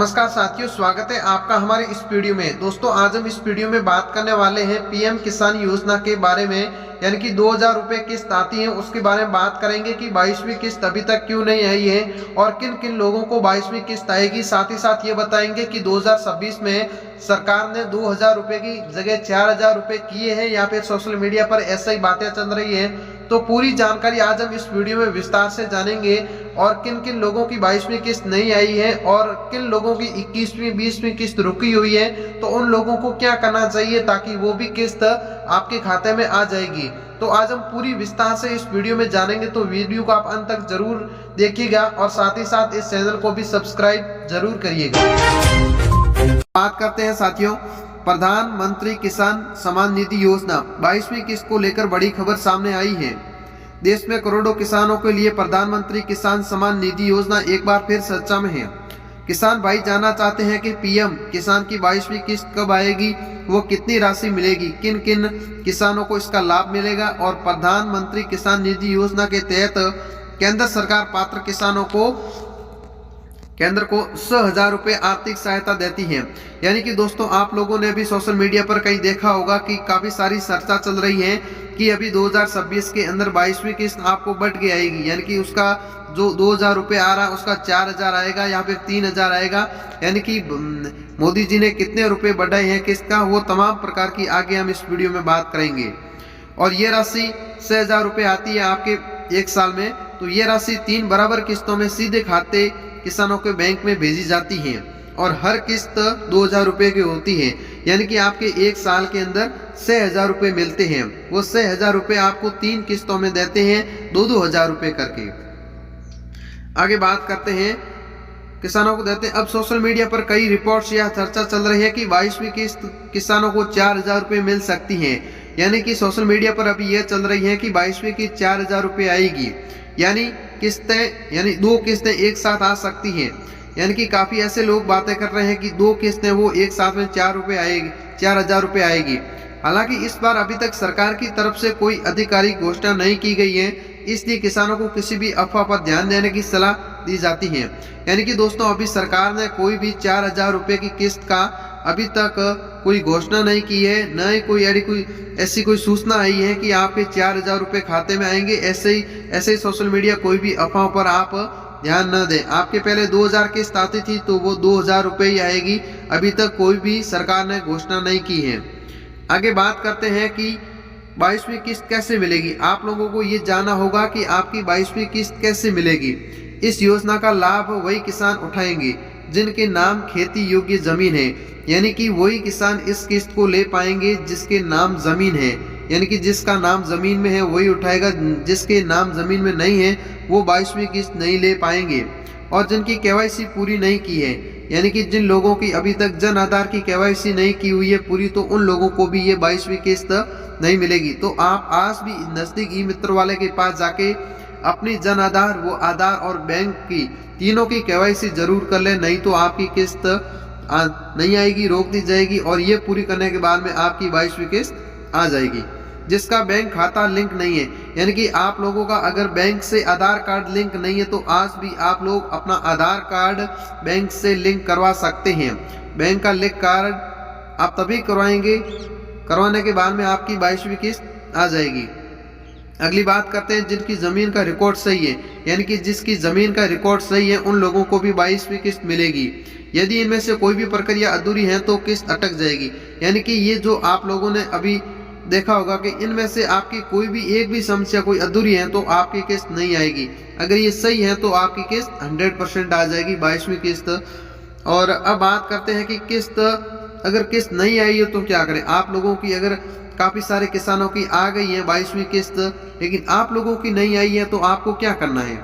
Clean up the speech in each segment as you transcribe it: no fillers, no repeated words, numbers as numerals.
नमस्कार साथियों, स्वागत है आपका हमारे इस वीडियो में। दोस्तों, आज हम इस वीडियो में बात करने वाले हैं पीएम किसान योजना के बारे में, यानी कि 2000 रुपए किस्त आती है उसके बारे में बात करेंगे कि 22वीं किस्त अभी तक क्यों नहीं आई है और किन किन लोगों को 22वीं किस्त आएगी। साथ ही साथ ये बताएंगे कि 2026 में सरकार ने 2000 रुपए की जगह 4000 रुपए किए हैं या फिर सोशल मीडिया पर ऐसा ही बातें चल रही है। तो पूरी जानकारी आज हम इस वीडियो में विस्तार से जानेंगे और किन किन लोगों की 22वीं किस्त नहीं आई है और किन लोगों की 21वीं 20वीं किस्त रुकी हुई है, तो उन लोगों को क्या करना चाहिए ताकि वो भी किस्त आपके खाते में आ जाएगी। तो आज हम पूरी विस्तार से इस वीडियो में जानेंगे, तो वीडियो को आप अंत तक जरूर देखिएगा और साथ ही साथ इस चैनल को भी सब्सक्राइब जरूर करिएगा। बात करते हैं साथियों, प्रधानमंत्री किसान सम्मान निधि योजना 22वीं किस्त को लेकर बड़ी खबर सामने आई है। देश में करोड़ों किसानों के लिए प्रधानमंत्री किसान सम्मान निधि योजना एक बार फिर चर्चा में है। किसान भाई जानना चाहते हैं कि पीएम किसान की 22वीं किस्त कब आएगी, वो कितनी राशि मिलेगी, किन किन किसानों को इसका लाभ मिलेगा और प्रधानमंत्री किसान निधि योजना के तहत केंद्र सरकार पात्र किसानों को केंद्र को 100,000 रुपए आर्थिक सहायता देती है। यानी कि दोस्तों, आप लोगों ने भी सोशल मीडिया पर कहीं देखा होगा कि काफी सारी चर्चा चल रही है कि अभी 2026 के अंदर 22वीं किस्त आपको बढ़ के आएगी, यानी कि उसका जो 2000 रुपए आ रहा है उसका 4000 आएगा या फिर 3000 आएगा। यानी कि मोदी जी ने कितने रुपए बढ़ाए हैं किस्त का, वो तमाम प्रकार की आगे हम इस वीडियो में बात करेंगे। और ये राशि 6000 रुपए आती है आपके एक साल में, तो ये राशि 3 बराबर किस्तों में सीधे खाते किसानों के बैंक में भेजी जाती है और हर किस्त 2000 रुपए की होती है। यानी कि आपके एक साल के अंदर 6000 रुपए मिलते हैं। वो 6000 रुपए आपको 3 किस्तों में देते हैं, 2-2000 रुपए करके। आगे बात करते हैं, किसानों को देते हैं। अब सोशल मीडिया पर कई रिपोर्ट्स या चर्चा चल रही है कि 22वीं किस्त किसानों को 4000 रुपए मिल सकती है। यानी कि सोशल मीडिया पर अभी यह चल रही है कि 22वीं की 4000 रुपए आएगी, यानी किस्तें, यानी 2 किस्तें एक साथ आ सकती हैं। यानी कि काफी ऐसे लोग बातें कर रहे हैं कि 2 किस्तें वो एक साथ में 4000 रुपए आएगी। हालांकि इस बार अभी तक सरकार की तरफ से कोई आधिकारिक घोषणा नहीं की गई है, इसलिए किसानों को किसी भी अफवाह पर ध्यान देने की सलाह दी जाती है। यानी कि दोस्तों, अभी सरकार ने कोई भी 4000 रुपए की किस्त का अभी तक कोई घोषणा नहीं की है, न ही कोई ऐसी कोई सूचना आई है कि आपके 4000 रुपए खाते में आएंगे। ऐसे ही सोशल मीडिया कोई भी अफवाह पर आप ध्यान न दें। आपके पहले 2000 किस्त आती थी तो वो 2000 रुपए ही आएगी, अभी तक कोई भी सरकार ने घोषणा नहीं की है। आगे बात करते हैं कि 22वीं किस्त कैसे मिलेगी। आप लोगों को ये जानना होगा कि आपकी 22वीं किस्त कैसे मिलेगी। इस योजना का लाभ वही किसान उठाएंगे जिनके नाम खेती योग्य जमीन है, यानी कि वही किसान इस किस्त को ले पाएंगे जिसके नाम जमीन है। यानी कि जिसका नाम जमीन में है वही उठाएगा, जिसके नाम जमीन में नहीं है वो 22वीं किस्त नहीं ले पाएंगे। और जिनकी केवाईसी पूरी नहीं की है, यानी कि जिन लोगों की अभी तक जन आधार की केवाईसी नहीं की हुई है पूरी, तो उन लोगों को भी ये 22वीं किस्त नहीं मिलेगी। तो आप आज भी नजदीक ई मित्र वाले के पास जाके अपनी जन आधार, वो आधार और बैंक की तीनों की केवाईसी जरूर कर ले, नहीं तो आपकी किस्त नहीं आएगी, रोक दी जाएगी और ये पूरी करने के बाद में आपकी 22वीं किस्त आ जाएगी। जिसका बैंक खाता लिंक नहीं है, यानी कि आप लोगों का अगर बैंक से आधार कार्ड लिंक नहीं है, तो आज भी आप लोग अपना आधार कार्ड बैंक से लिंक करवा सकते हैं। बैंक का लिंक कार्ड आप तभी करवाएंगे, करवाने के बाद में आपकी 22वीं किस्त आ जाएगी। अगली बात करते हैं, जिनकी जमीन का रिकॉर्ड सही है, यानी कि जिसकी जमीन का रिकॉर्ड सही है उन लोगों को भी 22वीं किस्त मिलेगी। यदि इनमें से कोई भी प्रक्रिया अधूरी है तो किस्त अटक जाएगी। यानी कि ये जो आप लोगों ने अभी देखा होगा कि इनमें से आपकी कोई भी एक भी समस्या कोई अधूरी है तो आपकी किस्त नहीं आएगी। अगर ये सही है तो आपकी किस्त 100% आ जाएगी, 22वीं किस्त। और अब बात करते हैं कि किस्त, अगर किस्त नहीं आई है तो क्या करें। आप लोगों की अगर काफी सारे किसानों की आ गई है 22वीं किस्त, लेकिन आप लोगों की नहीं आई है, तो आपको क्या करना है।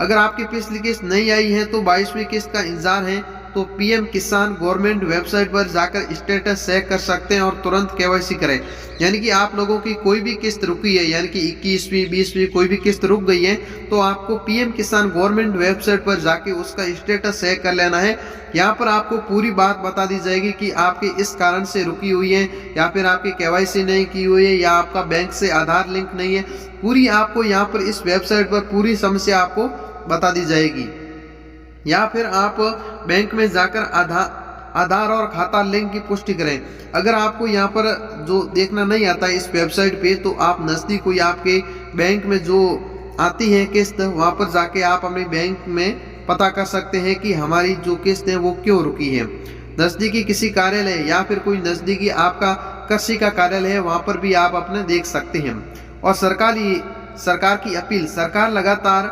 अगर आपकी पिछली किस्त नहीं आई है तो 22वीं किस्त का इंतजार है, तो पीएम किसान गवर्नमेंट वेबसाइट पर जाकर स्टेटस चेक कर सकते हैं और तुरंत केवाईसी करें। यानी कि आप लोगों की कोई भी किस्त रुकी है, यानी कि 21वीं 20वीं कोई भी किस्त रुक गई है, तो आपको पीएम किसान गवर्नमेंट वेबसाइट पर जाके उसका स्टेटस चेक कर लेना है। यहाँ पर आपको पूरी बात बता दी जाएगी कि आपके इस कारण से रुकी हुई है, या फिर आपकी केवाईसी नहीं की हुई है, या आपका बैंक से आधार लिंक नहीं है। पूरी आपको यहाँ पर इस वेबसाइट पर पूरी समस्या आपको बता दी जाएगी। या फिर आप बैंक में जाकर आधार और खाता लिंक की पुष्टि करें। अगर आपको यहाँ पर जो देखना नहीं आता है इस वेबसाइट पे, तो आप नज़दीक कोई आपके बैंक में जो आती है किस्त, वहाँ पर जाके आप अपने बैंक में पता कर सकते हैं कि हमारी जो किस्त है वो क्यों रुकी है। नज़दीकी किसी कार्यालय या फिर कोई नज़दीकी आपका कृषि का कार्यालय है, वहाँ पर भी आप अपने देख सकते हैं। और सरकार की अपील, सरकार लगातार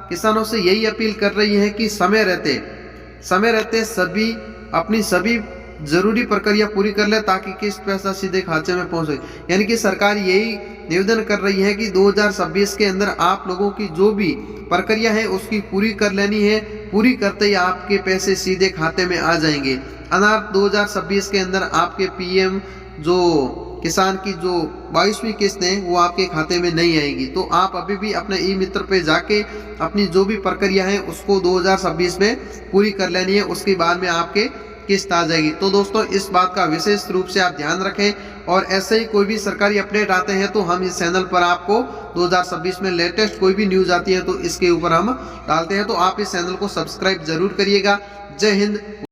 किसानों से यही अपील कर रही है कि समय रहते सभी अपनी सभी जरूरी प्रक्रिया पूरी कर ले ताकि किस्त पैसा सीधे खाते में पहुंचे। यानी कि सरकार यही निवेदन कर रही है कि 2026 के अंदर आप लोगों की जो भी प्रक्रिया है उसकी पूरी कर लेनी है। पूरी करते ही आपके पैसे सीधे खाते में आ जाएंगे। अनार 2026 के अंदर आपके पीएम जो किसान की जो 22वीं किस्त है वो आपके खाते में नहीं आएगी। तो आप अभी भी अपने ई मित्र पे जाके अपनी जो भी प्रक्रिया है उसको 2026 में पूरी कर लेनी है, उसके बाद में आपके किस्त आ जाएगी। तो दोस्तों इस बात का विशेष रूप से आप ध्यान रखें और ऐसे ही कोई भी सरकारी अपडेट आते हैं तो हम इस चैनल पर आपको 2026 में लेटेस्ट कोई भी न्यूज़ आती है तो इसके ऊपर हम डालते हैं। तो आप इस चैनल को सब्सक्राइब जरूर करिएगा। जय हिंद।